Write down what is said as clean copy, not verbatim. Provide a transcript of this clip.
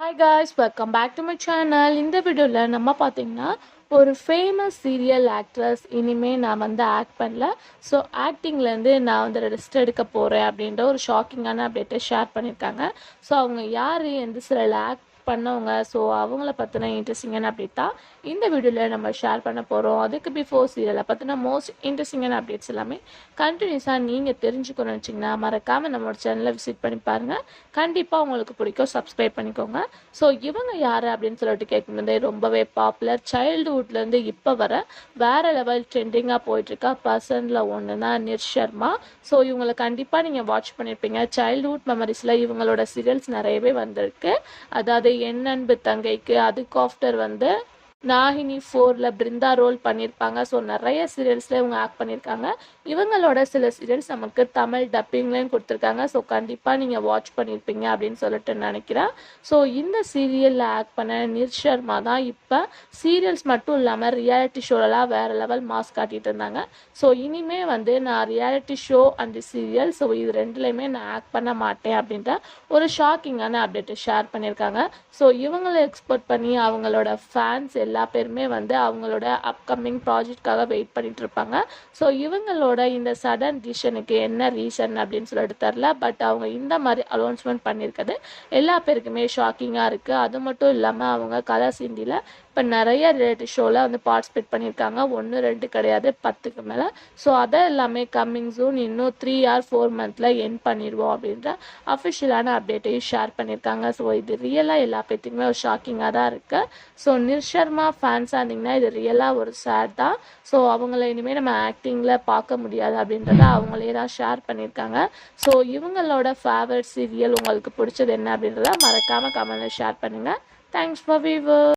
Hi guys, welcome back to my channel. இந்த வீடியோவில் நம்ம பார்த்தீங்கன்னா ஒரு ஃபேமஸ் சீரியல் ஆக்ட்ரஸ் இனிமேல் நான் ஆக்ட் பண்ணல. ஸோ ஆக்டிங்லேருந்து நான் ரெஸ்ட் எடுக்க போகிறேன் அப்படின்ற ஒரு ஷாக்கிங்கான அப்டேட்டை ஷேர் பண்ணியிருக்காங்க. ஸோ அவங்க யார், எந்த சீரியல் ஆக்ட் பண்ணவங்க, ஸோ அவங்கள பற்றின இன்ட்ரெஸ்டிங்கான அப்டேட் தான் இந்த வீடியோவில் நம்ம ஷேர் பண்ண போகிறோம். அதுக்கு பிஃபோர் சீரியலை பற்றின மோஸ்ட் இன்ட்ரெஸ்டிங்கான அப்டேட்ஸ் எல்லாமே கண்டினியூஸாக நீங்கள் தெரிஞ்சுக்கணும்னு வச்சிங்கன்னா மறக்காமல் நம்மளோட சேனலை விசிட் பண்ணி பாருங்கள். கண்டிப்பாக உங்களுக்கு பிடிக்கும், சப்ஸ்கிரைப் பண்ணிக்கோங்க. ஸோ இவங்க யார் அப்படின்னு சொல்லிட்டு கேட்கும்போதே ரொம்பவே பாப்புலர், சைல்டுஹுட்லேருந்து இப்போ வர வேறு லெவல் ட்ரெண்டிங்காக போயிட்டுருக்கா பர்சனில் ஒன்று தான் நிர்ஷர்மா. ஸோ இவங்களை கண்டிப்பாக நீங்கள் வாட்ச் பண்ணியிருப்பீங்க. சைல்டுஹுட் மெமரிஸில் இவங்களோட சீரியல்ஸ் நிறையவே வந்திருக்கு. அதாவது என் அன்பு தங்கைக்கு, அதுக்கு ஆஃப்டர் நாகினி 4ல் பிருந்தா ரோல் பண்ணியிருப்பாங்க. ஸோ நிறைய சீரியல்ஸில் இவங்க ஆக்ட் பண்ணியிருக்காங்க. இவங்களோட சில சீரியல்ஸ் நமக்கு தமிழ் டப்பிங்லேயும் கொடுத்துருக்காங்க. ஸோ கண்டிப்பாக நீங்கள் வாட்ச் பண்ணியிருப்பீங்க அப்படின்னு சொல்லிட்டு நினைக்கிறேன். ஸோ இந்த சீரியலில் ஆக்ட் பண்ண நிர்ஷர்மா தான் இப்போ சீரியல்ஸ் மட்டும் இல்லாமல் ரியாலிட்டி ஷோலலாம் வேறு லெவல் மாஸ் காட்டிகிட்டு இருந்தாங்க. ஸோ இனிமேல் நான் reality show and serial, so இது ரெண்டுலேயுமே நான் ஆக்ட் பண்ண மாட்டேன் அப்படின்ற ஒரு ஷாக்கிங்கான அப்டேட்டை ஷேர் பண்ணியிருக்காங்க. ஸோ இவங்களை எக்ஸ்போர்ட் பண்ணி அவங்களோட ஃபேன்ஸ் எல்லா பேருமே அவங்களோட அப்கமிங் ப்ராஜெக்ட்காக வெயிட் பண்ணிட்டு இருப்பாங்க. ஸோ இவங்களோட இந்த சடன் டிசிஷனுக்கு என்ன ரீசன் அப்படின்னு சொல்லிட்டு தெரில. பட் அவங்க இந்த மாதிரி அனௌன்ஸ்மெண்ட் பண்ணியிருக்கிறது எல்லா பேருக்குமே ஷாக்கிங்காக இருக்குது. அது மட்டும் இல்லாமல் அவங்க கலர்ஸ் இந்தியில் இப்போ நிறைய ரியாலிட்டி ஷோவில் பார்ட்டிசிபேட் பண்ணியிருக்காங்க. 1 2 கிடையாது, 10க்கு மேலே. ஸோ அதை எல்லாமே கம்மிங் ஜூன் இன்னும் 3 or 4 மந்தில் என் பண்ணிடுவோம் அப்படின்ற அஃபிஷியலான அப்டேட்டையும் ஷேர் பண்ணியிருக்காங்க. ஸோ இது ரியலாக எல்லா பேர்த்துக்குமே ஒரு ஷாக்கிங்காக தான் இருக்குது. ஸோ நிர்ஷர்மா ஃபேன்ஸாக இருந்தீங்கன்னா இது ரியலாக ஒரு சேட் தான். ஸோ அவங்கள இனிமேல் நம்ம ஆக்டிங்கில் பார்க்க முடியாது அப்படின்றத அவங்களே தான் ஷேர் பண்ணியிருக்காங்க. ஸோ இவங்களோட ஃபேவரட் சீரியல் உங்களுக்கு பிடிச்சது என்ன அப்படின்றத மறக்காமல் கமெண்ட்டில் ஷேர் பண்ணுங்கள். Thanks for viewer.